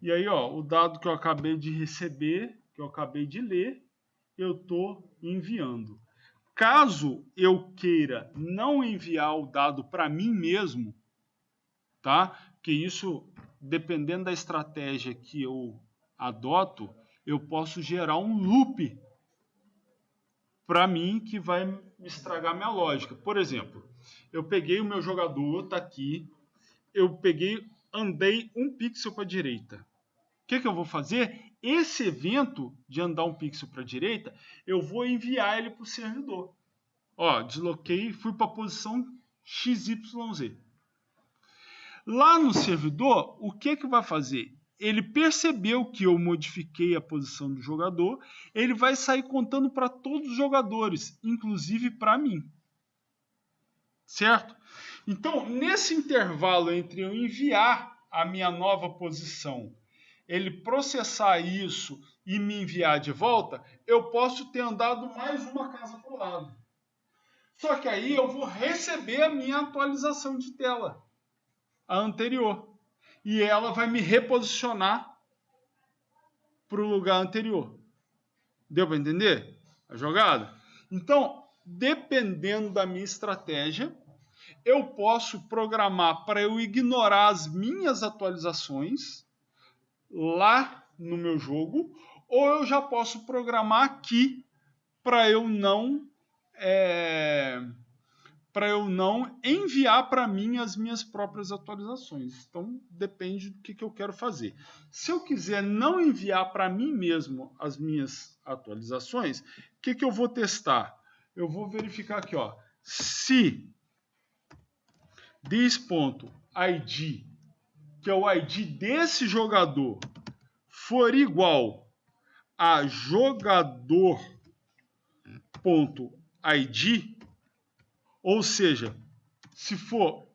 E aí, ó, o dado que eu acabei de receber, que eu acabei de ler, eu estou enviando. Caso eu queira não enviar o dado para mim mesmo, tá? Porque isso, dependendo da estratégia que eu adoto, eu posso gerar um loop para mim que vai me estragar minha lógica. Por exemplo, eu peguei o meu jogador, tá aqui, eu peguei, andei um pixel para a direita. O que eu vou fazer? Esse evento de andar um pixel para a direita, eu vou enviar ele para o servidor. Ó, desloquei, fui para a posição XYZ. Lá no servidor, o que vai fazer? Ele percebeu que eu modifiquei a posição do jogador, ele vai sair contando para todos os jogadores, inclusive para mim. Certo? Então, nesse intervalo entre eu enviar a minha nova posição, ele processar isso e me enviar de volta, eu posso ter andado mais uma casa para o lado. Só que aí eu vou receber a minha atualização de tela, a anterior. E ela vai me reposicionar para o lugar anterior. Deu para entender a jogada? Então, dependendo da minha estratégia, eu posso programar para eu ignorar as minhas atualizações lá no meu jogo, ou eu já posso programar aqui para eu não enviar para mim as minhas próprias atualizações. Então, depende do que eu quero fazer. Se eu quiser não enviar para mim mesmo as minhas atualizações, o que eu vou testar? Eu vou verificar aqui, ó, se this.id, que é o ID desse jogador, for igual a jogador.id, ou seja, se for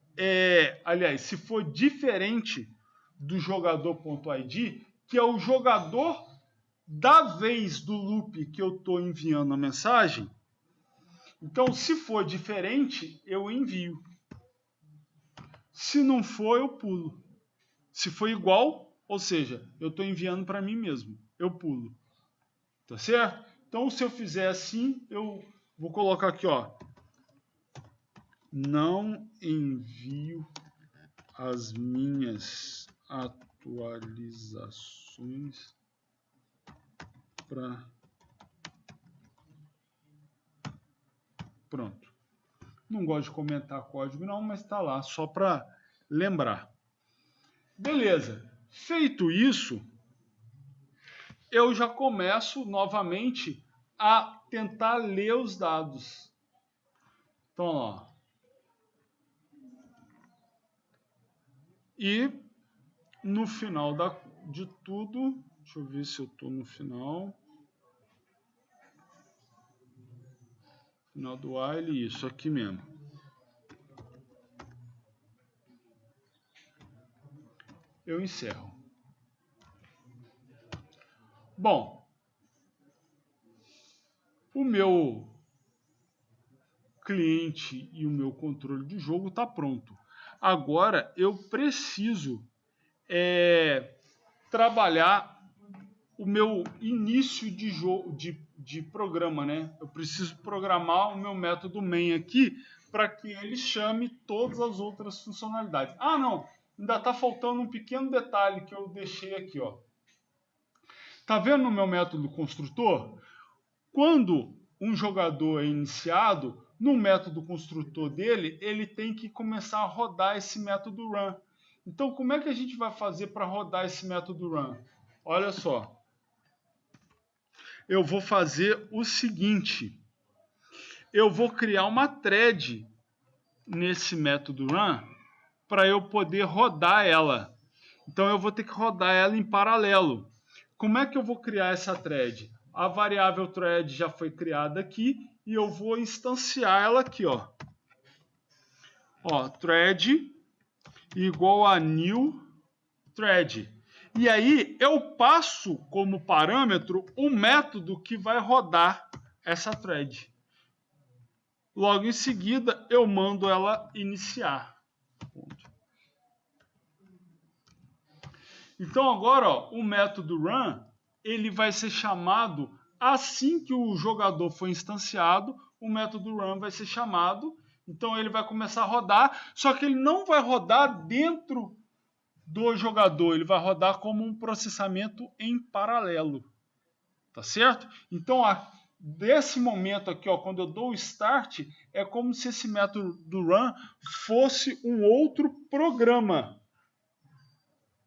diferente do jogador.id, que é o jogador da vez do loop que eu estou enviando a mensagem, então se for diferente, eu envio. Se não for, eu pulo. Se for igual, ou seja, eu estou enviando para mim mesmo, eu pulo. Tá certo? Então, se eu fizer assim, eu vou colocar aqui, ó, não envio as minhas atualizações para... Pronto. Não gosto de comentar código não, mas está lá, só para lembrar. Beleza. Feito isso, eu já começo novamente a tentar ler os dados. Então, ó. E no final de tudo, deixa eu ver se eu estou no final. Final do while, isso aqui mesmo. Eu encerro. Bom, o meu cliente e o meu controle de jogo está pronto. Agora eu preciso trabalhar o meu início de jogo, de programa, né? Eu preciso programar o meu método main aqui para que ele chame todas as outras funcionalidades. Ah, não, ainda está faltando um pequeno detalhe que eu deixei aqui, ó. Tá vendo no meu método construtor? Quando um jogador é iniciado, no método construtor dele, ele tem que começar a rodar esse método run. Então, como é que a gente vai fazer para rodar esse método run? Olha só. Eu vou fazer o seguinte. Eu vou criar uma thread nesse método run para eu poder rodar ela. Então, eu vou ter que rodar ela em paralelo. Como é que eu vou criar essa thread? A variável thread já foi criada aqui e eu vou instanciar ela aqui, ó. Ó, thread igual a new thread. E aí eu passo como parâmetro o método que vai rodar essa thread. Logo em seguida eu mando ela iniciar. Então agora, ó, o método run, ele vai ser chamado assim que o jogador for instanciado, o método run vai ser chamado, então ele vai começar a rodar, só que ele não vai rodar dentro do jogador, ele vai rodar como um processamento em paralelo, tá certo? Então, desse momento aqui, ó, quando eu dou o start, é como se esse método do run fosse um outro programa,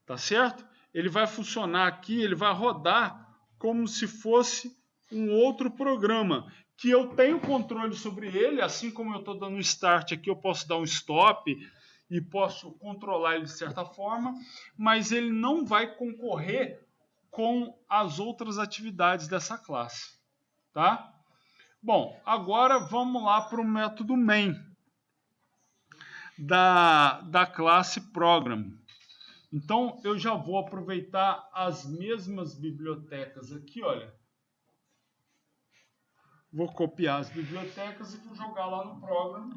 tá certo? Ele vai funcionar aqui, ele vai rodar como se fosse um outro programa, que eu tenho controle sobre ele, assim como eu estou dando start aqui, eu posso dar um stop e posso controlar ele de certa forma, mas ele não vai concorrer com as outras atividades dessa classe, tá? Bom, agora vamos lá para o método main da classe program. Então, eu já vou aproveitar as mesmas bibliotecas aqui, olha. Vou copiar as bibliotecas e vou jogar lá no program.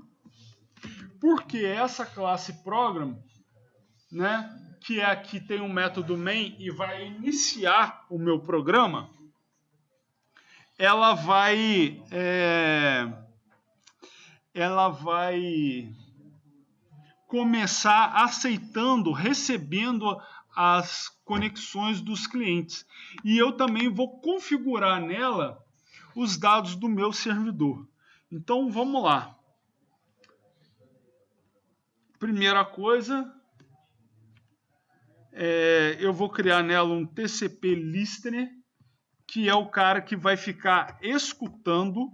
Porque essa classe program, né, que é aqui tem um método main e vai iniciar o meu programa, ela vai começar aceitando, recebendo as conexões dos clientes. E eu também vou configurar nela os dados do meu servidor. Então, vamos lá. Primeira coisa, eu vou criar nela um TCP listener, que é o cara que vai ficar escutando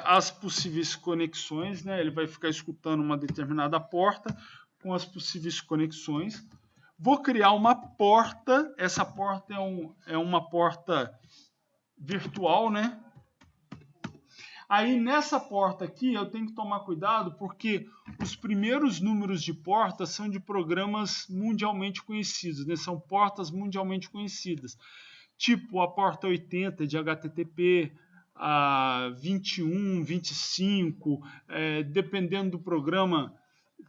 as possíveis conexões, né? Ele vai ficar escutando uma determinada porta com as possíveis conexões. Vou criar uma porta, essa porta é uma porta virtual, né? Aí nessa porta aqui eu tenho que tomar cuidado porque os primeiros números de porta são de programas mundialmente conhecidos, né? São portas mundialmente conhecidas. Tipo a porta 80 de HTTP, a 21, 25, dependendo do programa,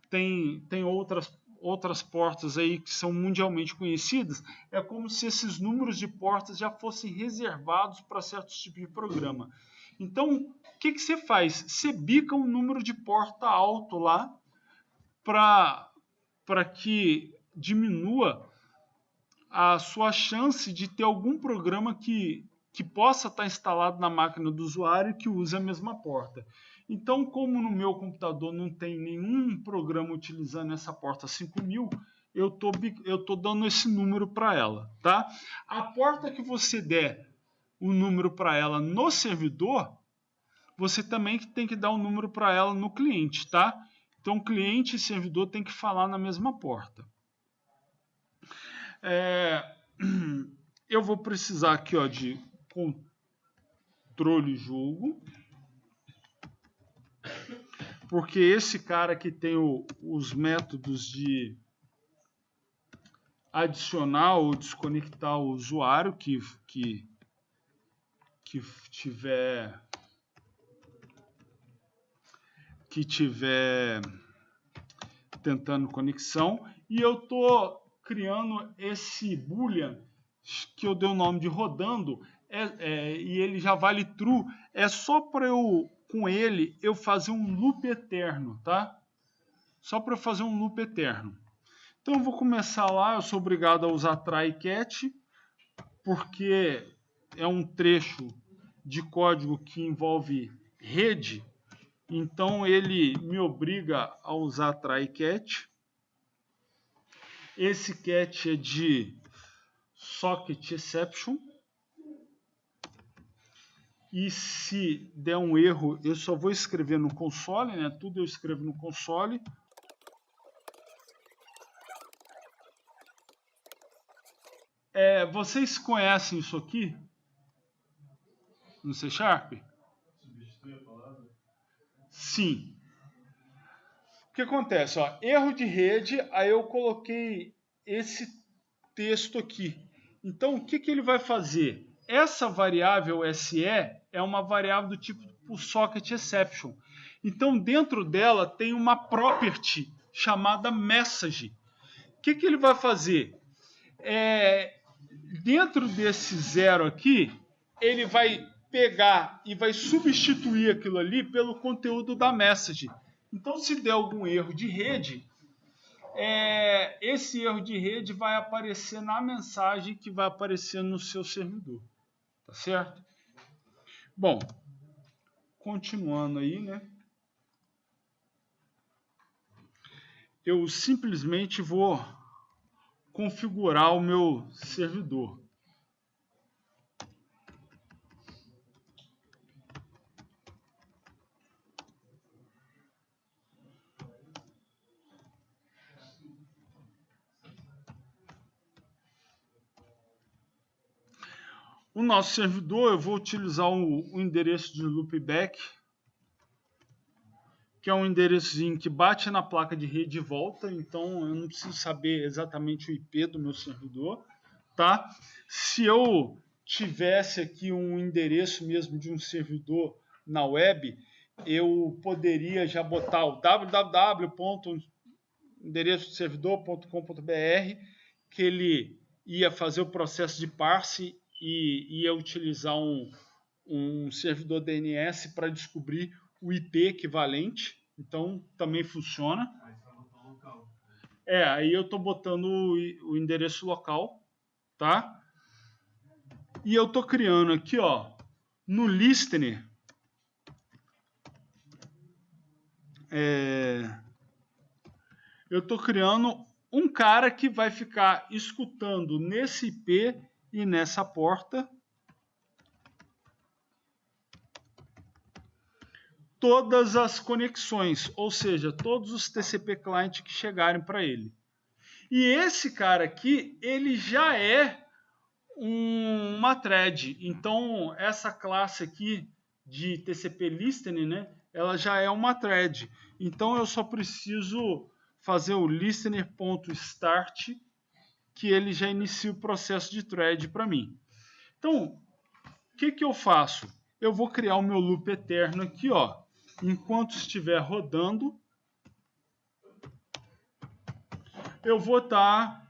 tem outras portas aí que são mundialmente conhecidas. É como se esses números de portas já fossem reservados para certos tipos de programa. Então, o que você faz? Você bica um número de porta alto lá para que diminua a sua chance de ter algum programa que possa estar instalado na máquina do usuário e que use a mesma porta. Então, como no meu computador não tem nenhum programa utilizando essa porta 5000, eu tô dando esse número para ela, tá? A porta que você der o número para ela no servidor, você também tem que dar um número para ela no cliente, tá? Então, cliente e servidor tem que falar na mesma porta. Eu vou precisar aqui, ó, de controle jogo, porque esse cara aqui tem os métodos de adicionar ou desconectar o usuário que tiver tentando conexão, e eu tô criando esse boolean que eu dei o nome de rodando, e ele já vale true, é só para eu, com ele, eu fazer um loop eterno, tá? Só para eu fazer um loop eterno. Então eu vou começar lá, eu sou obrigado a usar try catch, porque é um trecho de código que envolve rede, então ele me obriga a usar try catch. Esse catch é de socket exception. E se der um erro, eu só vou escrever no console, né? Tudo eu escrevo no console. Vocês conhecem isso aqui? No C Sharp? Substitui a palavra? Sim. O que acontece? Ó, erro de rede, aí eu coloquei esse texto aqui. Então, o que ele vai fazer? Essa variável SE é uma variável do tipo socket exception. Então, dentro dela tem uma property chamada message. O que ele vai fazer? Dentro desse zero aqui, ele vai pegar e vai substituir aquilo ali pelo conteúdo da message. Então, se der algum erro de rede, esse erro de rede vai aparecer na mensagem que vai aparecer no seu servidor. Tá certo? Bom, continuando aí, né? Eu simplesmente vou configurar o meu servidor. O nosso servidor, eu vou utilizar o endereço de loopback, que é um endereçozinho que bate na placa de rede e volta, então eu não preciso saber exatamente o IP do meu servidor, tá? Se eu tivesse aqui um endereço mesmo de um servidor na web, eu poderia já botar o www.endereçoservidor.com.br, que ele ia fazer o processo de parse e ia utilizar um servidor DNS para descobrir o IP equivalente, então também funciona. Aí eu estou botando o endereço local, tá? E eu estou criando aqui, ó, no listener, eu estou criando um cara que vai ficar escutando nesse IP e nessa porta todas as conexões, ou seja, todos os TCP client que chegarem para ele. E esse cara aqui, ele já é uma thread. Então, essa classe aqui de TCP listening, né, ela já é uma thread. Então, eu só preciso fazer o listener.start, que ele já inicia o processo de thread para mim. Então, o que eu faço? Eu vou criar o meu loop eterno aqui, ó. Enquanto estiver rodando, eu vou estar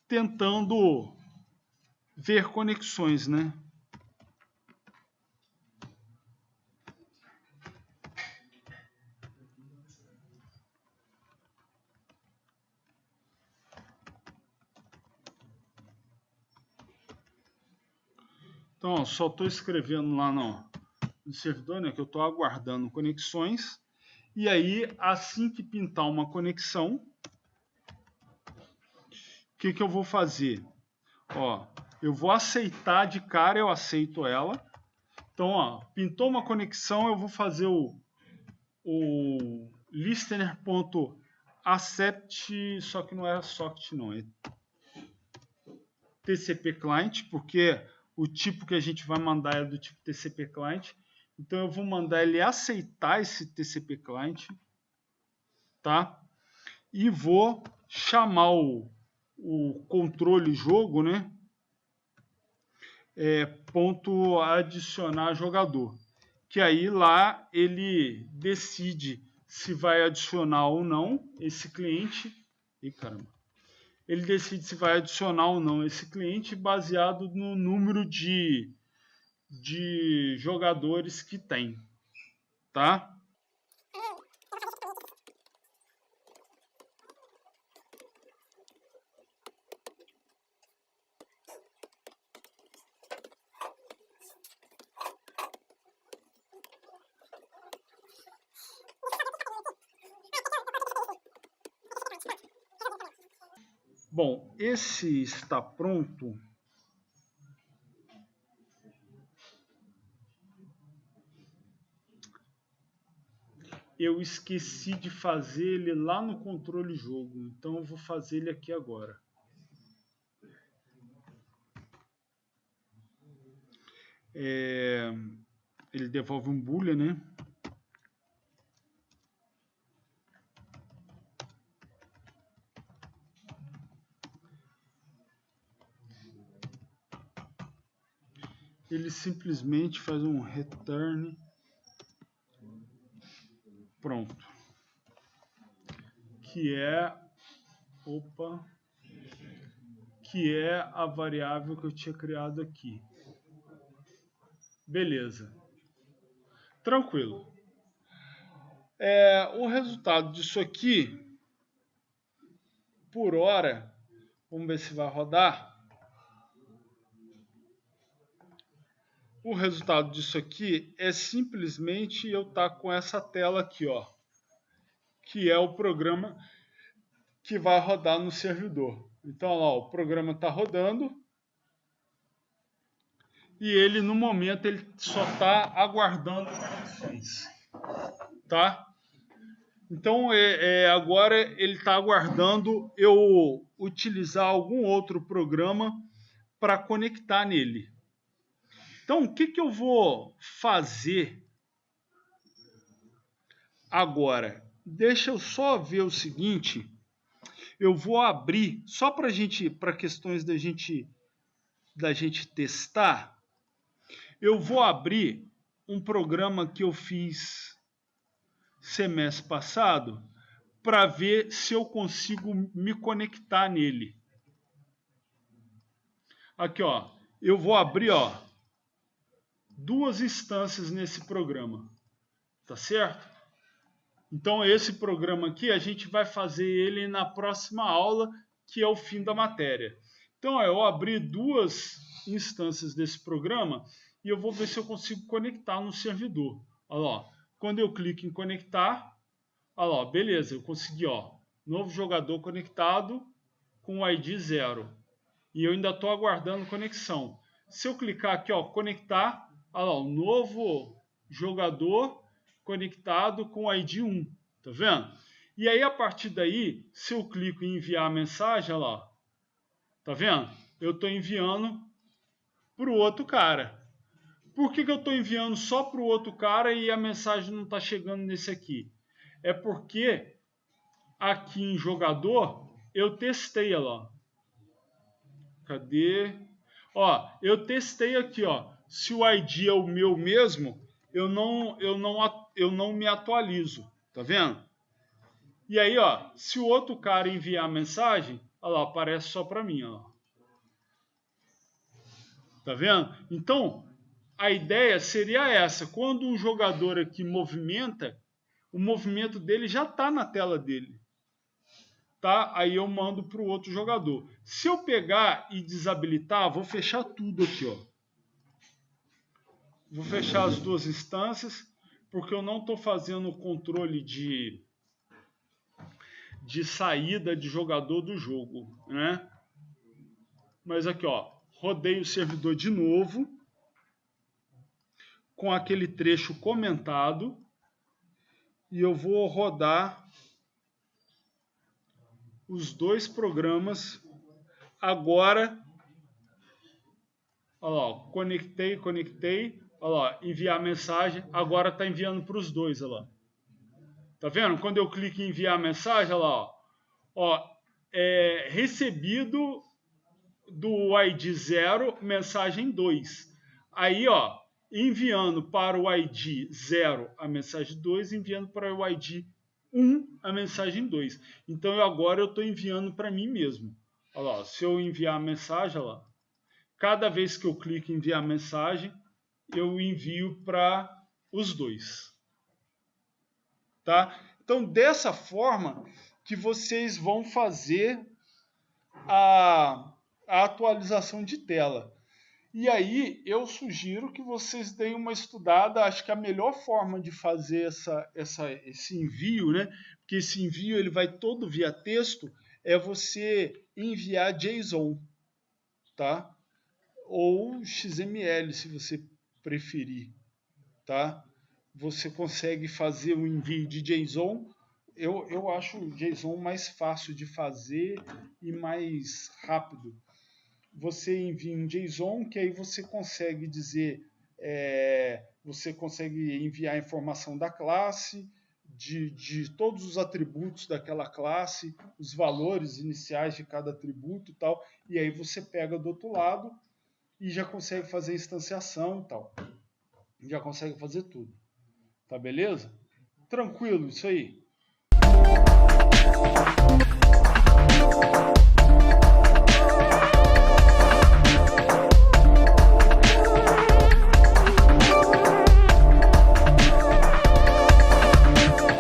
tentando ver conexões, né? Então, ó, só estou escrevendo lá no servidor, né, que eu estou aguardando conexões. E aí, assim que pintar uma conexão, o que eu vou fazer? Ó, eu vou aceitar de cara, eu aceito ela. Então, ó, pintou uma conexão, eu vou fazer o listener.accept, só que não é socket não, é TCP client, porque o tipo que a gente vai mandar é do tipo TCP client. Então eu vou mandar ele aceitar esse TCP client, tá? E vou chamar o controle jogo, né? Ponto adicionar jogador, que aí lá ele decide se vai adicionar ou não esse cliente. Ih, caramba. Ele decide se vai adicionar ou não esse cliente baseado no número de jogadores que tem, tá? Bom, esse está pronto. Eu esqueci de fazer ele lá no controle jogo, então eu vou fazer ele aqui agora. Ele devolve um boolean, né? Ele simplesmente faz um return. Pronto. Que é a variável que eu tinha criado aqui. Beleza. Tranquilo. O resultado disso aqui, por hora, vamos ver se vai rodar. O resultado disso aqui é simplesmente eu estar com essa tela aqui, ó, que é o programa que vai rodar no servidor. Então, ó, o programa está rodando e ele, no momento, ele só está aguardando conexões, tá? Então, agora ele está aguardando eu utilizar algum outro programa para conectar nele. Então, o que eu vou fazer Agora, deixa eu só ver o seguinte, eu vou abrir, só para questões da gente testar, eu vou abrir um programa que eu fiz semestre passado para ver se eu consigo me conectar nele. Aqui, ó, eu vou abrir, ó, 2 instâncias nesse programa, tá certo? Então, esse programa aqui, a gente vai fazer ele na próxima aula, que é o fim da matéria. Então, ó, eu abri 2 instâncias desse programa e eu vou ver se eu consigo conectar no servidor. Olha lá, quando eu clico em conectar, olha lá, beleza, eu consegui, ó, novo jogador conectado com o ID 0. E eu ainda estou aguardando conexão. Se eu clicar aqui, ó, conectar, olha lá, o novo jogador conectado com o ID 1, tá vendo? E aí, a partir daí, se eu clico em enviar a mensagem, olha lá, tá vendo? Eu estou enviando para o outro cara. Por que eu estou enviando só para o outro cara e a mensagem não está chegando nesse aqui? É porque aqui em jogador eu testei, olha lá. Cadê? Ó, eu testei aqui, ó. Se o ID é o meu mesmo, eu não me atualizo, tá vendo? E aí, ó, se o outro cara enviar a mensagem, olha lá, aparece só para mim, ó. Tá vendo? Então, a ideia seria essa. Quando um jogador aqui movimenta, o movimento dele já está na tela dele. Tá? Aí eu mando para o outro jogador. Se eu pegar e desabilitar, vou fechar tudo aqui, ó. Vou fechar as 2 instâncias, porque eu não estou fazendo o controle de saída de jogador do jogo, né? Mas aqui, ó, rodei o servidor de novo, com aquele trecho comentado, e eu vou rodar os 2 programas agora. Olha lá, conectei, olha lá, enviar mensagem, agora está enviando para os 2, olha lá. Tá vendo? Quando eu clico em enviar mensagem, olha lá, ó, recebido do ID 0, mensagem 2. Aí, ó, enviando para o ID 0 a mensagem 2, enviando para o ID 1 a mensagem 2. Então, agora eu estou enviando para mim mesmo. Olha lá, se eu enviar a mensagem, olha lá, cada vez que eu clico em enviar mensagem, eu envio para os 2. Tá? Então, dessa forma que vocês vão fazer a atualização de tela. E aí, eu sugiro que vocês deem uma estudada. Acho que a melhor forma de fazer esse envio, né? Porque esse envio ele vai todo via texto, é você enviar JSON, tá? Ou XML, se você preferir, tá? Você consegue fazer o envio de JSON. Eu acho o JSON mais fácil de fazer e mais rápido. Você envia um JSON, que aí você consegue dizer, você consegue enviar a informação da classe, de todos os atributos daquela classe, os valores iniciais de cada atributo e tal, e aí você pega do outro lado e já consegue fazer instanciação e tal. Já consegue fazer tudo. Tá beleza? Tranquilo, isso aí.